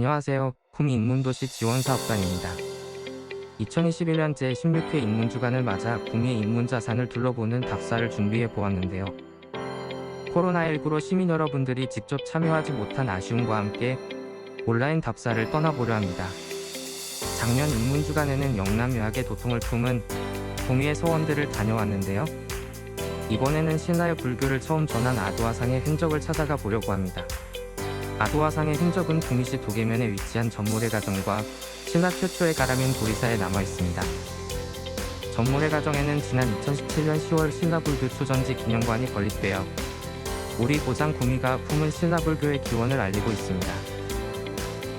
안녕하세요. 구미 인문도시 지원사업단입니다. 2021년 제16회 인문주간을 맞아 구미의 인문자산을 둘러보는 답사를 준비해 보았는데요. 코로나19로 시민 여러분들이 직접 참여하지 못한 아쉬움과 함께 온라인 답사를 떠나보려 합니다. 작년 인문주간에는 영남유학의 도통을 품은 구미의 서원들을 다녀왔는데요. 이번에는 신라의 불교를 처음 전한 아도화상의 흔적을 찾아가 보려고 합니다. 아도화상의 흔적은 구미시 도계면에 위치한 전모래 가정과 신라 최초의 가람인 도리사에 남아 있습니다. 전모래 가정에는 지난 2017년 10월 신라불교 초전지 기념관이 건립되어 우리 고장 구미가 품은 신라불교의 기원을 알리고 있습니다.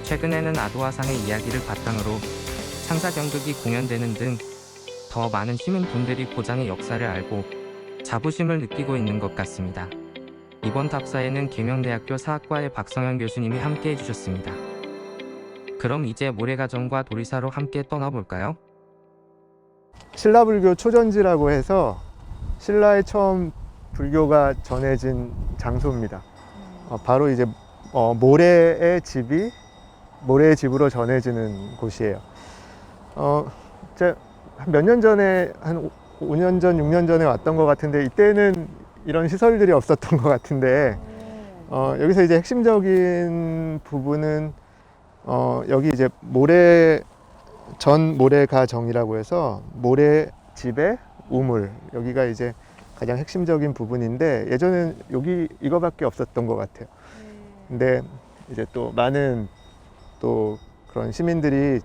최근에는 아도화상의 이야기를 바탕으로 창작연극이 공연되는 등 더 많은 시민분들이 고장의 역사를 알고 자부심을 느끼고 있는 것 같습니다. 이번 답사에는 계명대학교 사학과의 박성현 교수님이 함께 해주셨습니다. 그럼 이제 모래가정과 도리사로 함께 떠나볼까요? 신라불교 초전지라고 해서 신라에 처음 불교가 전해진 장소입니다. 바로 이제 모래의 집으로 전해지는 곳이에요. 몇 년 전에 한 5년 전, 6년 전에 왔던 것 같은데 이때는 이런 시설들이 없었던 것 같은데 여기서 이제 핵심적인 부분은 여기 이제 모래가정이라고 해서 모래집의 우물, 여기가 이제 가장 핵심적인 부분인데 예전엔 여기 이거밖에 없었던 것 같아요. 근데 이제 또 많은 또 그런 시민들이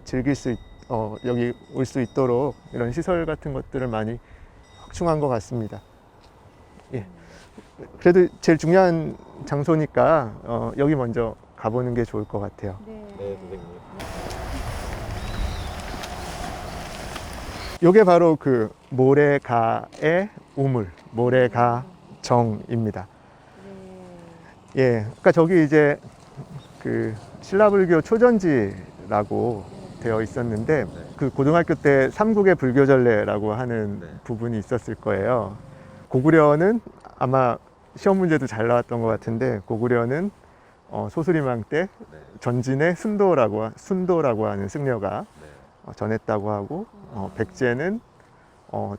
여기 올 수 있도록 이런 시설 같은 것들을 많이 확충한 것 같습니다. 예. 그래도 제일 중요한 장소니까 여기 먼저 가보는 게 좋을 것 같아요. 네, 선생님. 이게 바로 그 모래가의 우물, 모래가정입니다. 예, 그러니까 저기 이제 그 신라불교 초전지라고 되어 있었는데 그 고등학교 때 삼국의 불교전례라고 하는 부분이 있었을 거예요. 고구려는 아마 시험 문제도 잘 나왔던 것 같은데 고구려는 소수리망 때 전진의 순도라고 하는 승려가 전했다고 하고 백제는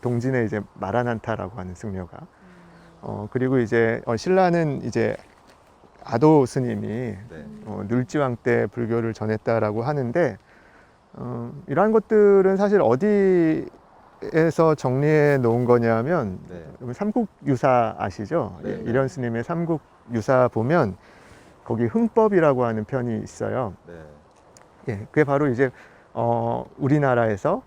동진의 이제 마라난타라고 하는 승려가 그리고 이제 신라는 이제 아도 스님이 눌지왕 때 불교를 전했다라고 하는데 이러한 것들은 사실 어디에서 정리해 놓은 거냐면 삼국유사 아시죠? 이련 스님의 삼국유사 보면 거기 흥법이라고 하는 편이 있어요. 예, 그게 바로 이제 우리나라에서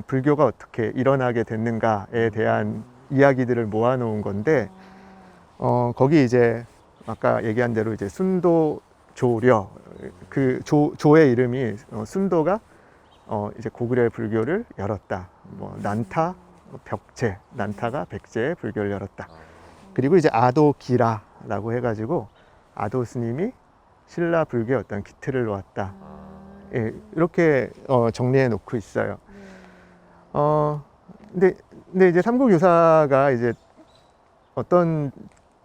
불교가 어떻게 일어나게 됐는가에 대한 이야기들을 모아놓은 건데 거기 이제 아까 얘기한 대로 이제 순도조려 그 조의 이름이 순도가 이제 고구려의 불교를 열었다. 뭐 난타, 벽제, 난타가 백제의 불교를 열었다. 그리고 이제 아도기라라고 해가지고 아도 스님이 신라 불교의 어떤 기틀을 놓았다. 예, 이렇게 정리해 놓고 있어요. 근데 이제 삼국유사가 이제 어떤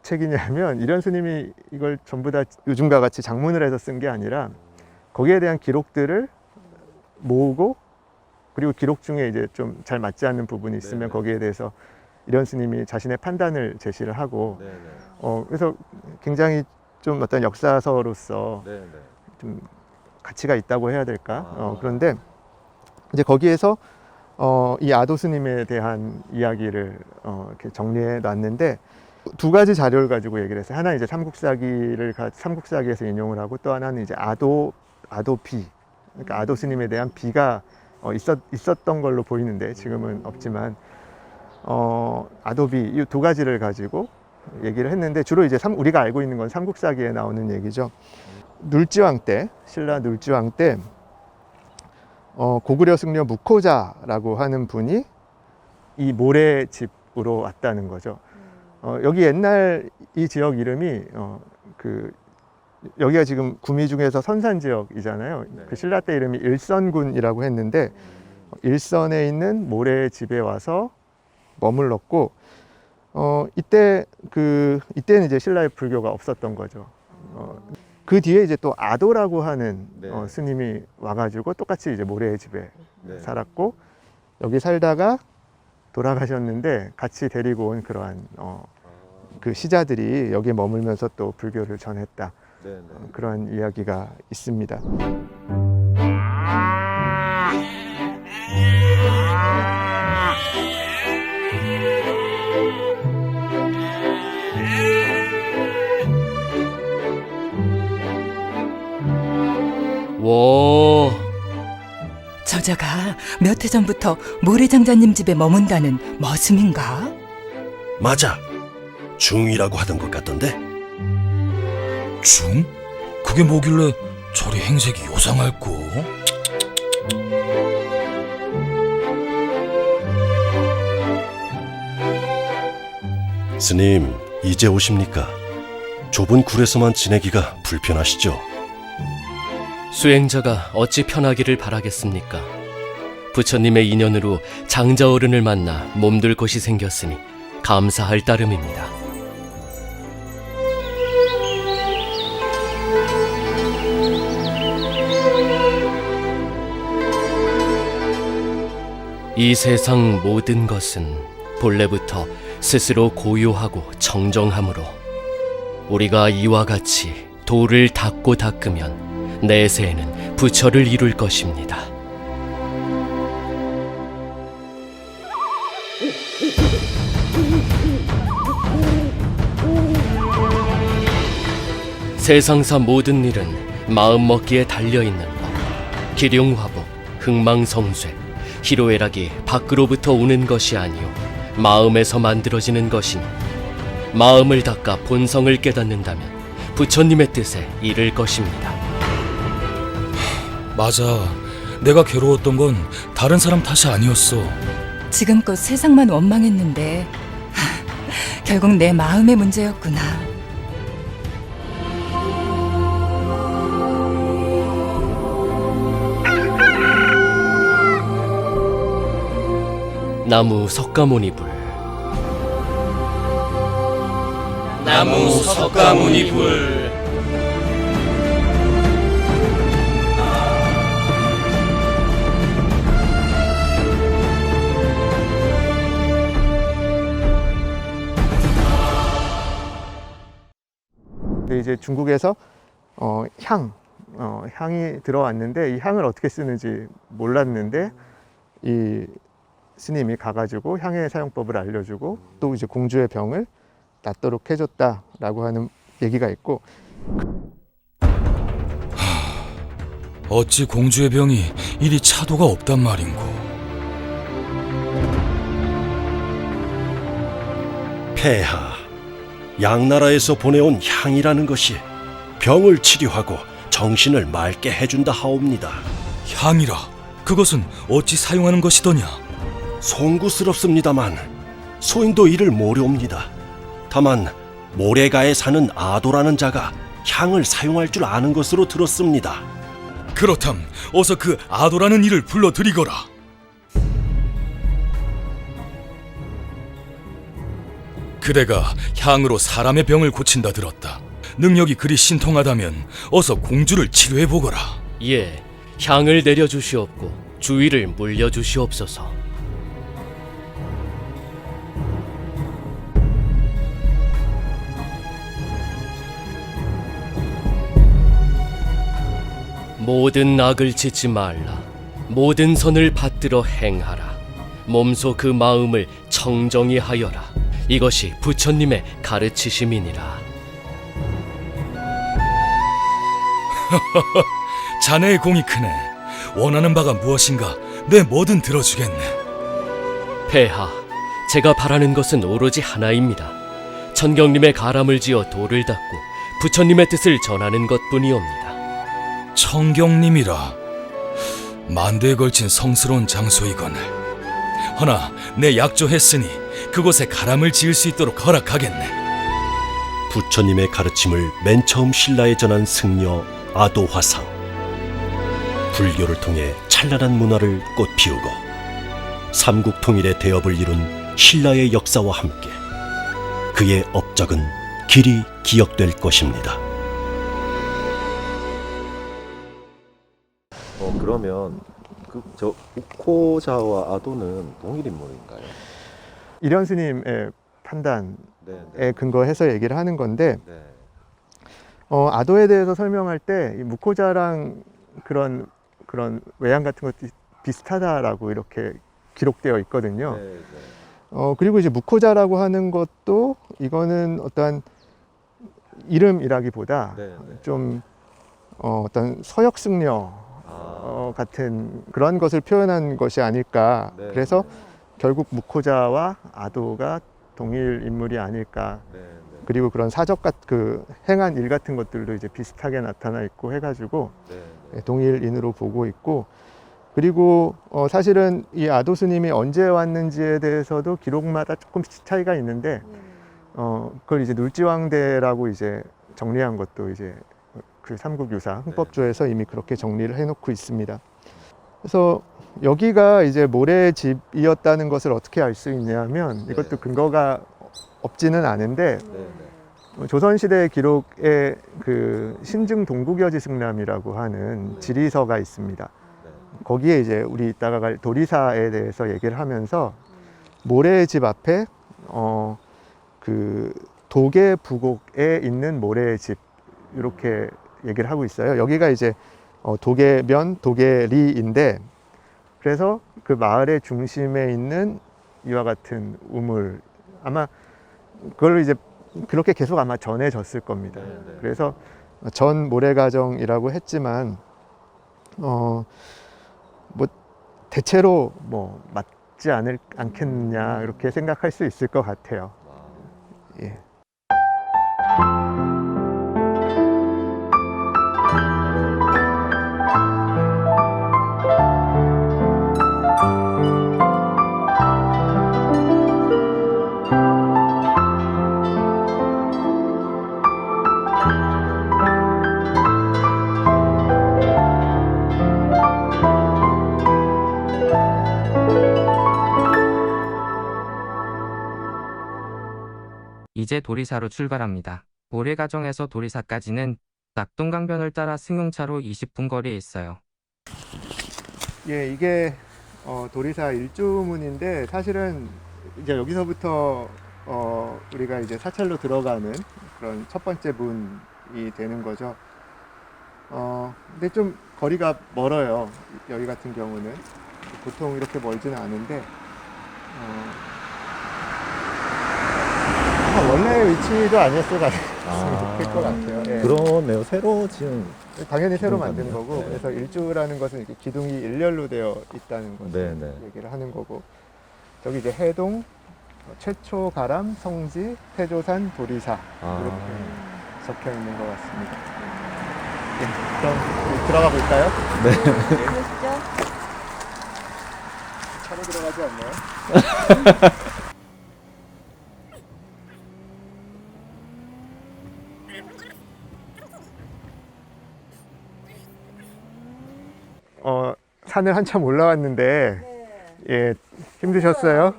책이냐면 이련 스님이 이걸 전부 다 요즘과 같이 장문을 해서 쓴 게 아니라 거기에 대한 기록들을 모으고 그리고 기록 중에 이제 좀 잘 맞지 않는 부분이 있으면 거기에 대해서 이련 스님이 자신의 판단을 제시를 하고 그래서 굉장히 좀 어떤 역사서로서 좀 가치가 있다고 해야 될까? 그런데 이제 거기에서 이 아도 스님에 대한 이야기를 이렇게 정리해 놨는데 두 가지 자료를 가지고 얘기를 했어요. 하나 이제 삼국사기에서 인용을 하고 또 하나는 이제 아도비, 그러니까 아도 스님에 대한 비가 있었던 걸로 보이는데 지금은 없지만 아도비 이 두 가지를 가지고 얘기를 했는데 주로 이제 우리가 알고 있는 건 삼국사기에 나오는 얘기죠. 눌지왕 때, 신라 눌지왕 때 고구려 승려 무코자라고 하는 분이 이 모래집으로 왔다는 거죠. 여기 옛날 이 지역 이름이 여기가 지금 구미 중에서 선산 지역이잖아요. 그 신라 때 이름이 일선군이라고 했는데 일선에 있는 모래집에 와서 머물렀고 이때는 이제 신라의 불교가 없었던 거죠. 그 뒤에 이제 또 아도라고 하는 네. 스님이 와가지고 똑같이 이제 모래의 집에 네. 살았고, 여기 살다가 돌아가셨는데 같이 데리고 온 그러한 그 시자들이 여기에 머물면서 또 불교를 전했다, 네, 네. 그런 이야기가 있습니다. 와, 저자가 몇 해 전부터 모래장자님 집에 머문다는 머슴인가? 맞아. 중이라고 하던 것 같던데. 중? 그게 뭐길래 저리 행색이 요상할꼬? 스님, 이제 오십니까? 좁은 굴에서만 지내기가 불편하시죠? 수행자가 어찌 편하기를 바라겠습니까? 부처님의 인연으로 장자 어른을 만나 몸둘 곳이 생겼으니 감사할 따름입니다. 이 세상 모든 것은 본래부터 스스로 고요하고 청정하므로 우리가 이와 같이 도를 닦고 닦으면 내세에는 부처를 이룰 것입니다. 세상사 모든 일은 마음먹기에 달려있는 법. 기륭화복, 흥망성쇠, 희로애락이 밖으로부터 오는 것이 아니요 마음에서 만들어지는 것이니 마음을 닦아 본성을 깨닫는다면 부처님의 뜻에 이를 것입니다. 맞아. 내가 괴로웠던 건 다른 사람 탓이 아니었어. 지금껏 세상만 원망했는데 결국 내 마음의 문제였구나. 나무 석가모니불. 나무 석가모니불. 근데 이제 중국에서 향이 들어왔는데 이 향을 어떻게 쓰는지 몰랐는데 이 스님이 가가지고 향의 사용법을 알려주고 또 이제 공주의 병을 낫도록 해줬다라고 하는 얘기가 있고, 어찌 공주의 병이 이리 차도가 없단 말인고. 폐하, 양나라에서 보내온 향이라는 것이 병을 치료하고 정신을 맑게 해준다 하옵니다. 향이라. 그것은 어찌 사용하는 것이더냐? 송구스럽습니다만 소인도 이를 모르옵니다. 다만 모래가에 사는 아도라는 자가 향을 사용할 줄 아는 것으로 들었습니다. 그렇담 어서 그 아도라는 이를 불러들이거라. 그대가 향으로 사람의 병을 고친다 들었다. 능력이 그리 신통하다면 어서 공주를 치료해보거라. 예, 향을 내려주시옵고 주위를 물려주시옵소서. 모든 악을 짓지 말라. 모든 선을 받들어 행하라. 몸소 그 마음을 청정히 하여라. 이것이 부처님의 가르치심이니라. 자네의 공이 크네. 원하는 바가 무엇인가 내 뭐든 들어주겠네. 폐하, 제가 바라는 것은 오로지 하나입니다. 천경님의 가람을 지어 도를 닦고 부처님의 뜻을 전하는 것뿐이옵니다. 청경님이라. 만대에 걸친 성스러운 장소이거늘. 허나 내 약조했으니 그곳에 가람을 지을 수 있도록 허락하겠네. 부처님의 가르침을 맨 처음 신라에 전한 승려 아도화상. 불교를 통해 찬란한 문화를 꽃피우고 삼국 통일의 대업을 이룬 신라의 역사와 함께 그의 업적은 길이 기억될 것입니다. 그러면 저 우코자와 아도는 동일 인물인가요? 이련 스님의 판단에 네. 근거해서 얘기를 하는 건데 네. 아도에 대해서 설명할 때 이 무코자랑 그런 외양 같은 것도 비슷하다라고 이렇게 기록되어 있거든요. 네. 네. 그리고 이제 무코자라고 하는 것도 이거는 어떠한 이름이라기보다 네. 네. 좀 어떤 서역승려 같은 그런 것을 표현한 것이 아닐까. 네. 그래서 결국 무코자와 아도가 동일 인물이 아닐까. 네. 네. 그리고 그런 사적 그 행한 일 같은 것들도 이제 비슷하게 나타나 있고 해가지고 네. 동일인으로 보고 있고, 그리고 사실은 이 아도 스님이 언제 왔는지에 대해서도 기록마다 조금씩 차이가 있는데 그걸 이제 눌지왕대라고 이제 정리한 것도 이제 그 삼국유사 흥법조에서 이미 그렇게 정리를 해놓고 있습니다. 그래서 여기가 이제 모래의 집이었다는 것을 어떻게 알 수 있냐면 이것도 근거가 없지는 않은데 네. 조선시대 기록에 그 신증 동국여지승람이라고 하는 지리서가 있습니다. 거기에 이제 우리 이따가 갈 도리사에 대해서 얘기를 하면서 모래의 집 앞에 그 도계 부곡에 있는 모래의 집 이렇게 얘기를 하고 있어요. 여기가 이제 도계면 도계리인데, 그래서 그 마을의 중심에 있는 이와 같은 우물, 아마 그걸 이제 그렇게 계속 아마 전해졌을 겁니다. 그래서 전 모래가정이라고 했지만 뭐 대체로 뭐 맞지 않겠냐 이렇게 생각할 수 있을 것 같아요. 예. 이제 도리사로 출발합니다. 모래가정에서 도리사까지는 낙동강변을 따라 승용차로 20분 거리에 있어요. 예, 이게 도리사 일주문인데 사실은 이제 여기서부터 우리가 이제 사찰로 들어가는 그런 첫 번째 문이 되는 거죠. 근데 좀 거리가 멀어요. 여기 같은 경우는 보통 이렇게 멀지는 않은데 원래의 위치도 아니었을 것 같아요. 예. 그러네요. 새로 지은. 당연히 새로 기둥 만든 같네요. 거고, 네. 그래서 일주라는 것은 이렇게 기둥이 일렬로 되어 있다는 것을 네, 네. 얘기를 하는 거고, 저기 이제 해동, 최초 가람, 성지, 태조산, 도리사 이렇게 적혀 있는 것 같습니다. 예, 그럼 우리 들어가 볼까요? 네. 차로 들어가지 않나요? 산을 한참 올라왔는데 예, 힘드셨어요?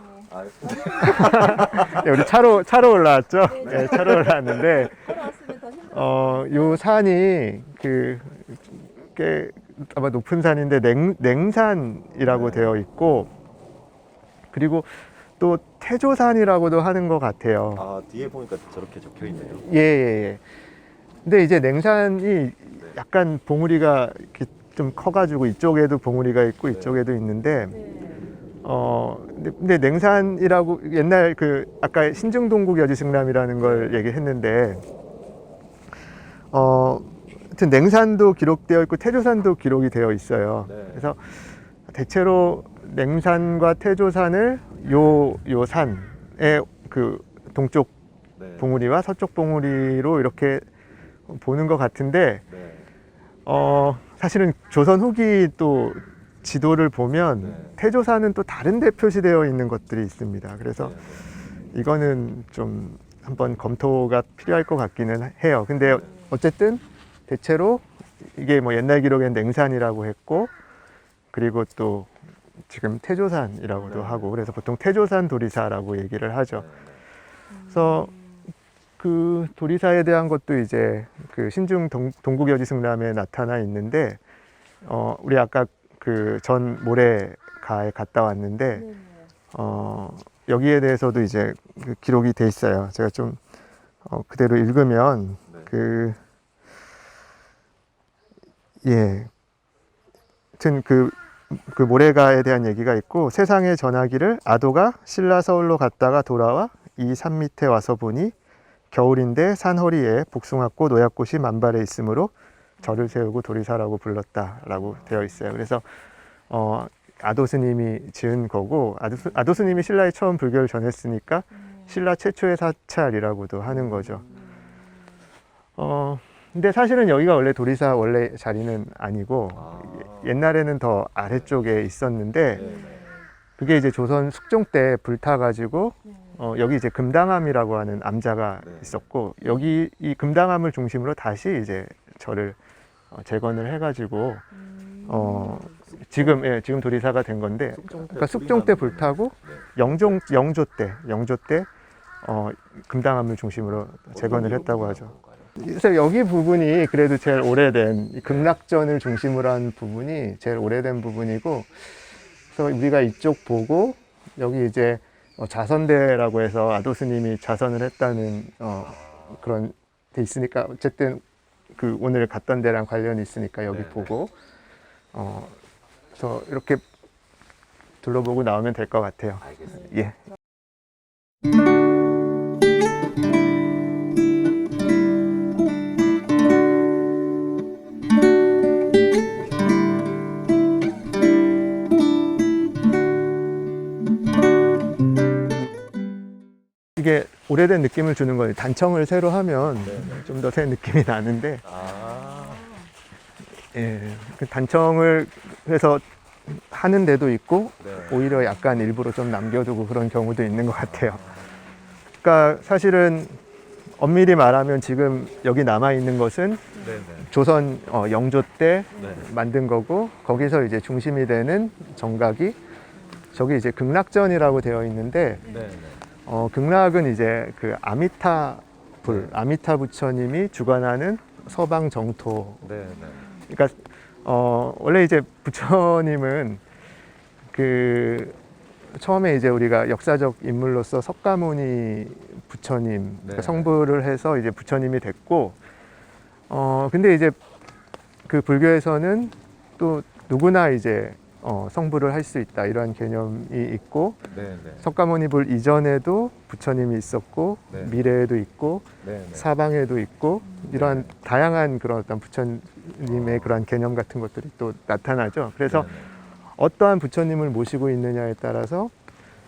예, 우리 차로 올라왔죠? 예, 차로 올라왔는데 요 산이 꽤 아마 높은 산인데 냉산이라고 되어 있고, 그리고 또 태조산이라고도 하는 것 같아요. 아, 뒤에 보니까 저렇게 적혀 있네요. 예. 근데 이제 냉산이 약간 봉우리가 이렇게 좀 커가지고 이쪽에도 봉우리가 있고 이쪽에도 있는데, 근데 냉산이라고 옛날 그 아까 신증동국 여지승람이라는 걸 얘기했는데, 하여튼 냉산도 기록되어 있고 태조산도 기록이 되어 있어요. 그래서 대체로 냉산과 태조산을 요 산의 그 동쪽 봉우리와 서쪽 봉우리로 이렇게 보는 것 같은데, 사실은 조선 후기 또 지도를 보면 태조산은 또 다른 데 표시되어 있는 것들이 있습니다. 그래서 이거는 좀 한번 검토가 필요할 것 같기는 해요. 근데 어쨌든 대체로 이게 뭐 옛날 기록엔 냉산이라고 했고, 그리고 또 지금 태조산이라고도 하고, 그래서 보통 태조산 도리사라고 얘기를 하죠. 그래서 그 도리사에 대한 것도 이제 그 신중 동국여지승람에 나타나 있는데, 우리 아까 그 전 모래가에 갔다 왔는데 여기에 대해서도 이제 그 기록이 돼 있어요. 제가 좀 그대로 읽으면 그 예, 하여튼 그 모래가에 대한 얘기가 있고 세상에 전하기를 아도가 신라 서울로 갔다가 돌아와 이 산 밑에 와서 보니 겨울인데 산 허리에 복숭아꽃, 노약꽃이 만발해 있으므로 절을 세우고 도리사라고 불렀다라고 되어 있어요. 그래서 아도 스님이 지은 거고 아도 스님이 신라에 처음 불교를 전했으니까 신라 최초의 사찰이라고도 하는 거죠. 근데 사실은 여기가 원래 도리사 원래 자리는 아니고 옛날에는 더 아래쪽에 있었는데 그게 이제 조선 숙종 때 불타가지고 여기 이제 금당함이라고 하는 암자가 있었고 여기 이 금당함을 중심으로 다시 이제 절을 재건을 해가지고 지금 도리사가 된 건데 그러니까 숙종 때 불타고 영조 때 금당함을 중심으로 재건을 했다고 하죠. 그래서 여기 부분이 그래도 제일 오래된 극락전을 중심으로 한 부분이 제일 오래된 부분이고 그래서 우리가 이쪽 보고 여기 이제 자선대라고 해서 아도 스님이 자선을 했다는 그런 데 있으니까 어쨌든 그 오늘 갔던 데랑 관련이 있으니까 여기 보고 그래서 이렇게 둘러보고 나오면 될 것 같아요. 알겠습니다. 예. 이게 오래된 느낌을 주는 거예요. 단청을 새로 하면 좀 더 새 느낌이 나는데 예, 그 단청을 해서 하는 데도 있고 오히려 약간 일부러 좀 남겨두고 그런 경우도 있는 것 같아요. 그러니까 사실은 엄밀히 말하면 지금 여기 남아있는 것은 조선 영조 때 만든 거고 거기서 이제 중심이 되는 정각이 저기 이제 극락전이라고 되어 있는데 극락은 이제 그 아미타 부처님이 주관하는 서방 정토. 그러니까 원래 이제 부처님은 그 처음에 이제 우리가 역사적 인물로서 석가모니 부처님 그러니까 성불을 해서 이제 부처님이 됐고 근데 이제 그 불교에서는 또 누구나 이제 성불을 할 수 있다 이런 개념이 있고 석가모니 불 이전에도 부처님이 있었고 미래에도 있고 사방에도 있고 이러한 다양한 그런 어떤 부처님의 그런 개념 같은 것들이 또 나타나죠. 그래서 어떠한 부처님을 모시고 있느냐에 따라서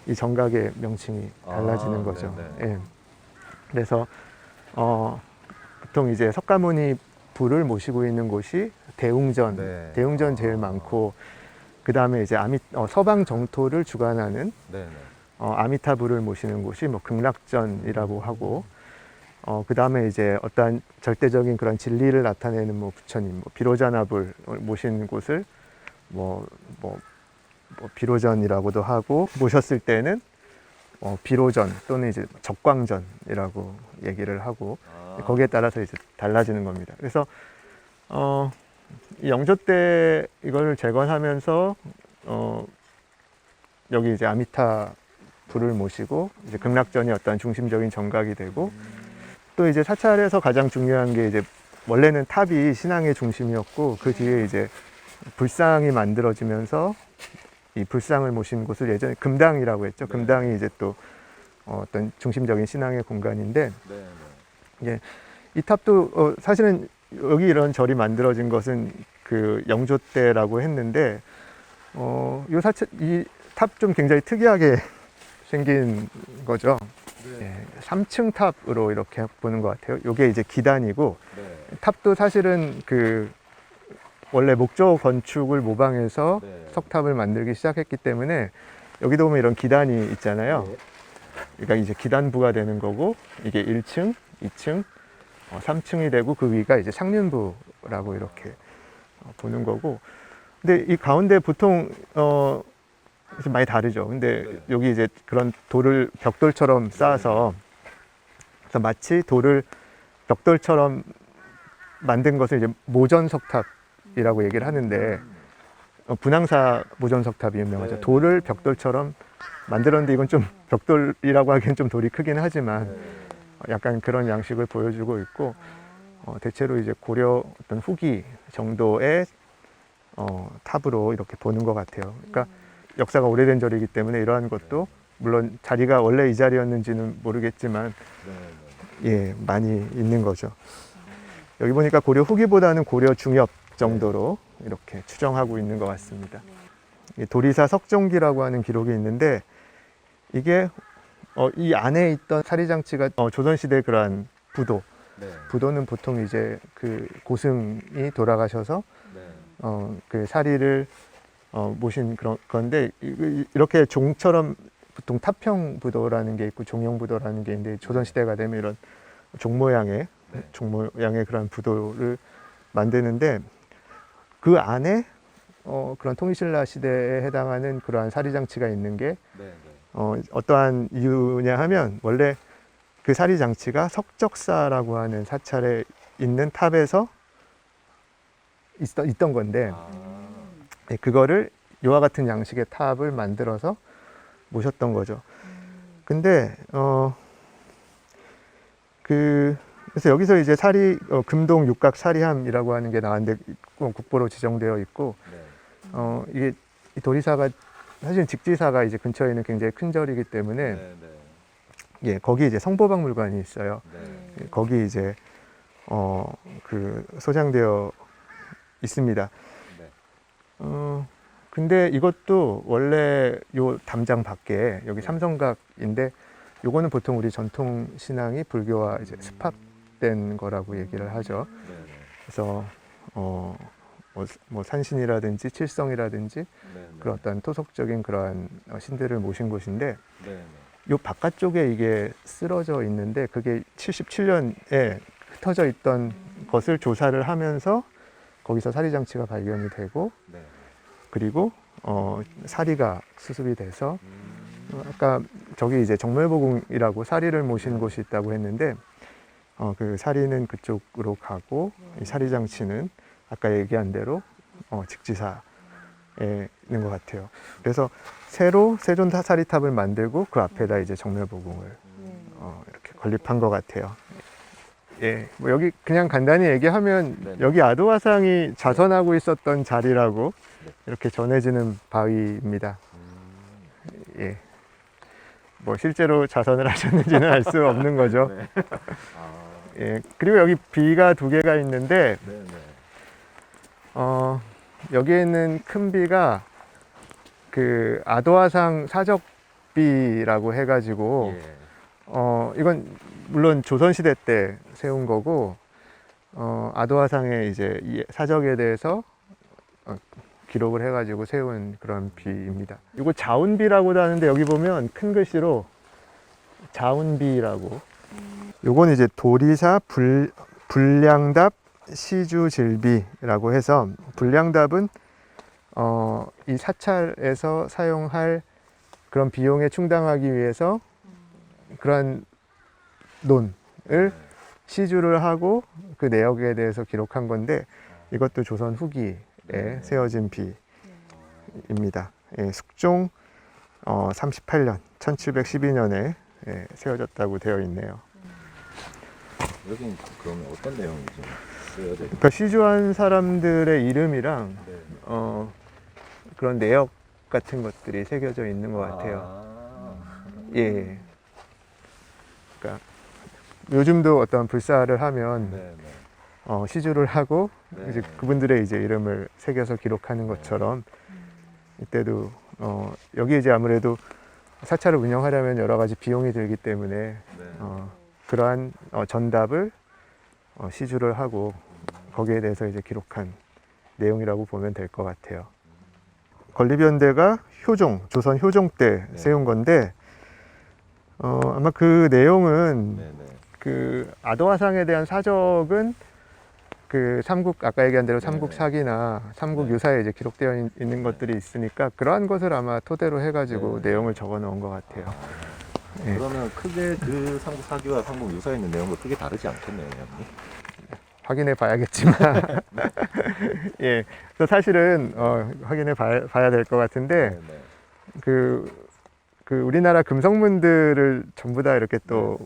이 정각의 명칭이 달라지는 거죠. 예. 그래서 보통 이제 석가모니 불을 모시고 있는 곳이 대웅전 제일 많고 그 다음에 이제 서방 정토를 주관하는 아미타불을 모시는 곳이 뭐 극락전이라고 하고 그 다음에 이제 어떠한 절대적인 그런 진리를 나타내는 뭐 부처님, 뭐 비로자나불 모신 곳을 뭐 비로전이라고도 하고 모셨을 때는 비로전 또는 이제 적광전이라고 얘기를 하고 거기에 따라서 이제 달라지는 겁니다. 그래서 영조 때 이걸 재건하면서 여기 이제 아미타 불을 모시고 이제 극락전이 어떤 중심적인 정각이 되고 또 이제 사찰에서 가장 중요한 게 이제 원래는 탑이 신앙의 중심이었고 그 뒤에 이제 불상이 만들어지면서 이 불상을 모신 곳을 예전에 금당이라고 했죠. 금당이 이제 또 어떤 중심적인 신앙의 공간인데 예, 이 탑도 사실은 여기 이런 절이 만들어진 것은 그 영조 때라고 했는데 이 탑 좀 굉장히 특이하게 생긴 거죠. 예, 3층 탑으로 이렇게 보는 것 같아요. 이게 이제 기단이고 탑도 사실은 그 원래 목조 건축을 모방해서 석탑을 만들기 시작했기 때문에 여기도 보면 이런 기단이 있잖아요. 그러니까 이제 기단부가 되는 거고 이게 1층, 2층, 3층이 되고 그 위가 이제 상륜부라고 이렇게 보는 거고 근데 이 가운데 보통 좀 많이 다르죠. 근데 여기 이제 그런 돌을 벽돌처럼 쌓아서 그래서 마치 돌을 벽돌처럼 만든 것을 이제 모전석탑이라고 얘기를 하는데 분황사 보존석탑이 유명하죠. 네. 돌을 벽돌처럼 만들었는데 이건 좀 벽돌이라고 하기엔 좀 돌이 크긴 하지만 약간 그런 양식을 보여주고 있고 대체로 이제 고려 어떤 후기 정도의 탑으로 이렇게 보는 것 같아요. 그러니까 역사가 오래된 절이기 때문에 이러한 것도 물론 자리가 원래 이 자리였는지는 모르겠지만 예, 많이 있는 거죠. 여기 보니까 고려 후기보다는 고려 중엽 정도로 이렇게 추정하고 있는 것 같습니다. 이 도리사 석종기라고 하는 기록이 있는데 이게 이 안에 있던 사리장치가 조선시대 그러한 부도, 부도는 보통 이제 그 고승이 돌아가셔서 그 사리를 모신 그런 건데 이렇게 종처럼 보통 탑형 부도라는 게 있고 종형 부도라는 게 있는데 조선시대가 되면 이런 종 모양의 그런 부도를 만드는데 그 안에 그런 통일신라 시대에 해당하는 그러한 사리장치가 있는 게 어떠한 이유냐 하면 원래 그 사리장치가 석적사라고 하는 사찰에 있는 탑에서 있던 건데 네, 그거를 이와 같은 양식의 탑을 만들어서 모셨던 거죠. 근데 그래서 여기서 이제 금동 육각 사리함이라고 하는 게 나왔는데 국보로 지정되어 있고 이게 이 도리사가 사실 직지사가 이제 근처에 있는 굉장히 큰 절이기 때문에 예, 거기 이제 성보박물관이 있어요. 거기 이제 그 소장되어 있습니다. 근데 이것도 원래 요 담장 밖에 여기 삼성각인데 요거는 보통 우리 전통 신앙이 불교와 이제 습합된 거라고 얘기를 하죠. 그래서 뭐 산신이라든지 칠성이라든지 그런 어떤 토속적인 그러한 신들을 모신 곳인데 요 바깥쪽에 이게 쓰러져 있는데 그게 77년에 흩어져 있던 것을 조사를 하면서 거기서 사리장치가 발견이 되고 그리고 사리가 수습이 돼서 아까 저기 이제 정멸보궁이라고 사리를 모신 곳이 있다고 했는데 그 사리는 그쪽으로 가고 이 사리장치는 아까 얘기한 대로 직지사에 있는 것 같아요. 그래서 새로 세존 사리탑을 만들고 그 앞에다 이제 정멸보궁을 이렇게 건립한 것 같아요. 예, 뭐 여기 그냥 간단히 얘기하면 여기 아도화상이 자선하고 있었던 자리라고 이렇게 전해지는 바위입니다. 예, 뭐 실제로 자선을 하셨는지는 알 수 없는 거죠. 예, 그리고 여기 비가 두 개가 있는데 여기에 있는 큰 비가 그 아도화상 사적비라고 해가지고 이건 물론 조선시대 때 세운 거고 아도화상에 이제 이 사적에 대해서 기록을 해가지고 세운 그런 비입니다. 이거 자운비라고도 하는데 여기 보면 큰 글씨로 자운비라고. 요건 이제 도리사 불량답 시주질비라고 해서 불량답은 이 사찰에서 사용할 그런 비용에 충당하기 위해서 그런 논을 시주를 하고 그 내역에 대해서 기록한 건데 이것도 조선 후기에 세워진 비입니다. 예, 숙종 38년 1712년에 세워졌다고 되어 있네요. 여기는 그러면 어떤 내용이 좀 쓰여져 있나요? 그러니까 시주한 사람들의 이름이랑 그런 내역 같은 것들이 새겨져 있는 것 같아요. 예. 그러니까 요즘도 어떤 불사를 하면 시주를 하고 이제 그분들의 이제 이름을 새겨서 기록하는 것처럼 이때도 여기 이제 아무래도 사찰을 운영하려면 여러 가지 비용이 들기 때문에 그러한 전답을 시주를 하고 거기에 대해서 이제 기록한 내용이라고 보면 될 것 같아요. 건립연대가 조선 효종 때 세운 건데 아마 그 내용은 그 아도화상에 대한 사적은 그 삼국 아까 얘기한 대로 삼국 사기나 삼국 유사에 이제 기록되어 있는 것들이 있으니까 그러한 것을 아마 토대로 해가지고 내용을 적어 놓은 것 같아요. 그러면 크게 그 삼국 사기와 삼국 유사에 있는 내용도 크게 다르지 않겠네요, 형님? 확인해 봐야겠지만 예, 그래서 사실은 확인해 봐야 될 것 같은데 네, 네. 그 우리나라 금성문들을 전부 다 이렇게 또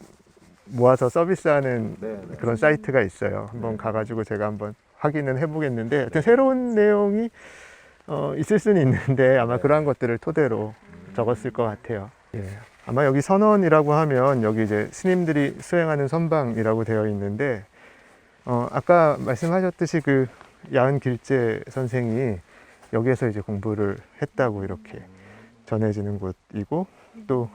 모아서 서비스하는 네, 네. 그런 사이트가 있어요. 한번 네. 가가지고 제가 한번 확인은 해보겠는데 하여튼 새로운 내용이 있을 수는 있는데 아마 네. 그러한 것들을 토대로 적었을 것 같아요. 예. 아마 여기 선원이라고 하면 여기 이제 스님들이 수행하는 선방이라고 되어 있는데 아까 말씀하셨듯이 그 야은 길재 선생이 여기에서 이제 공부를 했다고 이렇게 전해지는 곳이고 또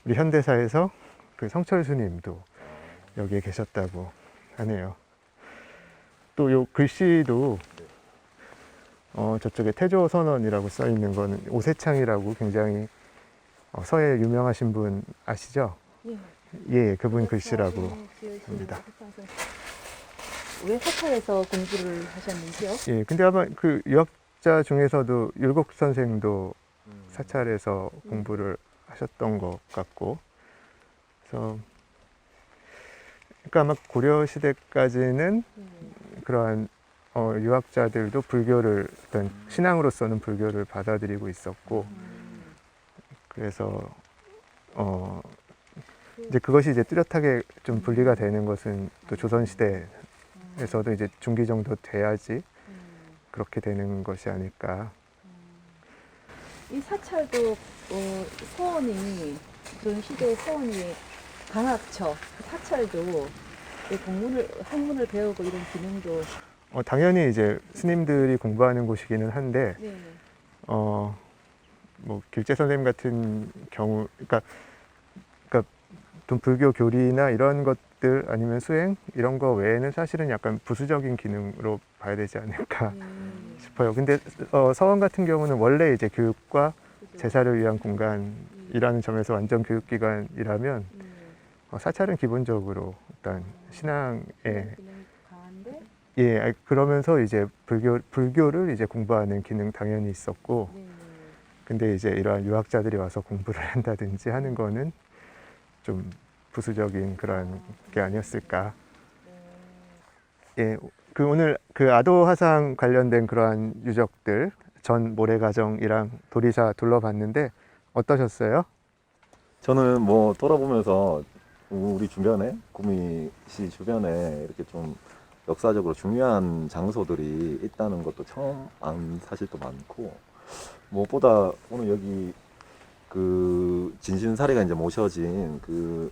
우리 현대사에서 그 성철 스님도 여기에 계셨다고 하네요. 또 요 글씨도 저쪽에 태조 선원이라고 써 있는 거는 오세창이라고 굉장히 서예 유명하신 분 아시죠? 예, 그분 글씨라고 합니다. 왜 사찰에서 공부를 하셨는지요? 예, 근데 아마 그 유학자 중에서도 율곡 선생도 사찰에서 공부를 하셨던 것 같고, 그래서 그러니까 아마 고려 시대까지는 그러한 유학자들도 불교를 어떤 신앙으로서는 불교를 받아들이고 있었고, 그래서 이제 그것이 이제 뚜렷하게 좀 분리가 되는 것은 또 조선 시대에서도 이제 중기 정도 돼야지 그렇게 되는 것이 아닐까. 이 사찰도 서원이 조선 시대 서원이 강학처 사찰도 공문을 학문을 배우고 이런 기능도 당연히 이제 스님들이 공부하는 곳이기는 한데 네. 뭐 길재 선생님 같은 경우, 그러니까 좀 불교 교리나 이런 것들 아니면 수행 이런 거 외에는 사실은 약간 부수적인 기능으로 봐야 되지 않을까 싶어요. 근데 서원 같은 경우는 원래 이제 교육과 제사를 위한 공간이라는 점에서 완전 교육기관이라면 사찰은 기본적으로 일단 신앙에 기능이 강한데 예, 그러면서 이제 불교를 이제 공부하는 기능 당연히 있었고, 근데 이제 이러한 유학자들이 와서 공부를 한다든지 하는 거는 좀 부수적인 그런 게 아니었을까. 예, 그 오늘 그 아도 화상 관련된 그러한 유적들 전 모래가정이랑 도리사 둘러봤는데 어떠셨어요? 저는 뭐 돌아보면서 우리 주변에 구미시 주변에 이렇게 좀 역사적으로 중요한 장소들이 있다는 것도 처음 안 사실도 많고, 무엇보다 오늘 여기 그 진신사리가 이제 모셔진 그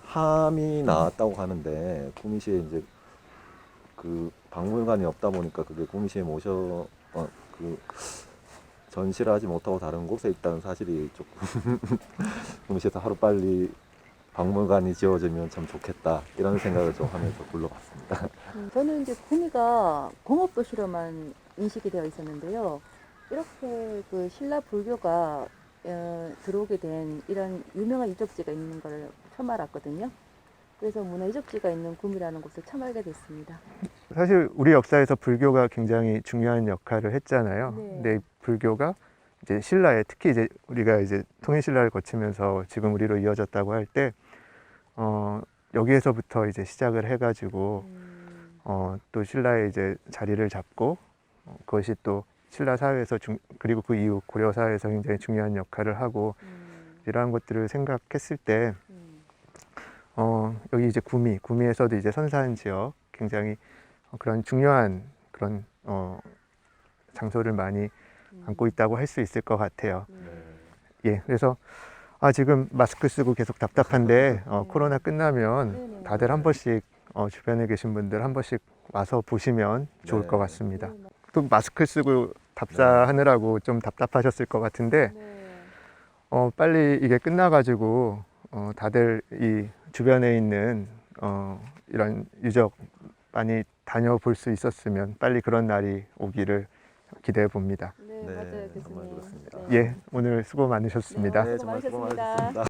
함이 나왔다고 하는데, 구미시에 이제 그 박물관이 없다 보니까 그게 구미시에 그 전시를 하지 못하고 다른 곳에 있다는 사실이 조금 구미시에서 하루빨리 박물관이 지어지면 참 좋겠다 이런 생각을 좀 하면서 불러봤습니다. 저는 이제 구미가 공업도시로만 인식이 되어 있었는데요. 이렇게 그 신라 불교가 들어오게 된 이런 유명한 유적지가 있는 걸 처음 알았거든요. 그래서 문화 유적지가 있는 구미라는 곳을 처음 알게 됐습니다. 사실 우리 역사에서 불교가 굉장히 중요한 역할을 했잖아요. 네. 근데 이 불교가 이제 신라에, 특히 이제 우리가 이제 통일신라를 거치면서 지금 우리로 이어졌다고 할 때 여기에서부터 이제 시작을 해가지고 또 신라에 이제 자리를 잡고 그것이 또 신라 사회에서 그리고 그 이후 고려 사회에서 굉장히 중요한 역할을 하고 이러한 것들을 생각했을 때 여기 이제 구미에서도 이제 선산 지역 굉장히 그런 중요한 그런 장소를 많이 안고 있다고 할 수 있을 것 같아요. 예, 그래서 지금 마스크 쓰고 계속 답답한데 코로나 끝나면 다들 한 번씩 주변에 계신 분들 한 번씩 와서 보시면 좋을 것 같습니다. 또 마스크 쓰고 답사하느라고 좀 답답하셨을 것 같은데 빨리 이게 끝나가지고 다들 이 주변에 있는 이런 유적 많이 다녀볼 수 있었으면 빨리 그런 날이 오기를 기대해 봅니다. 네, 맞아요, 정말 교수님. 그렇습니다. 네. 예, 오늘 수고 많으셨습니다. 네, 수고 많으셨습니다.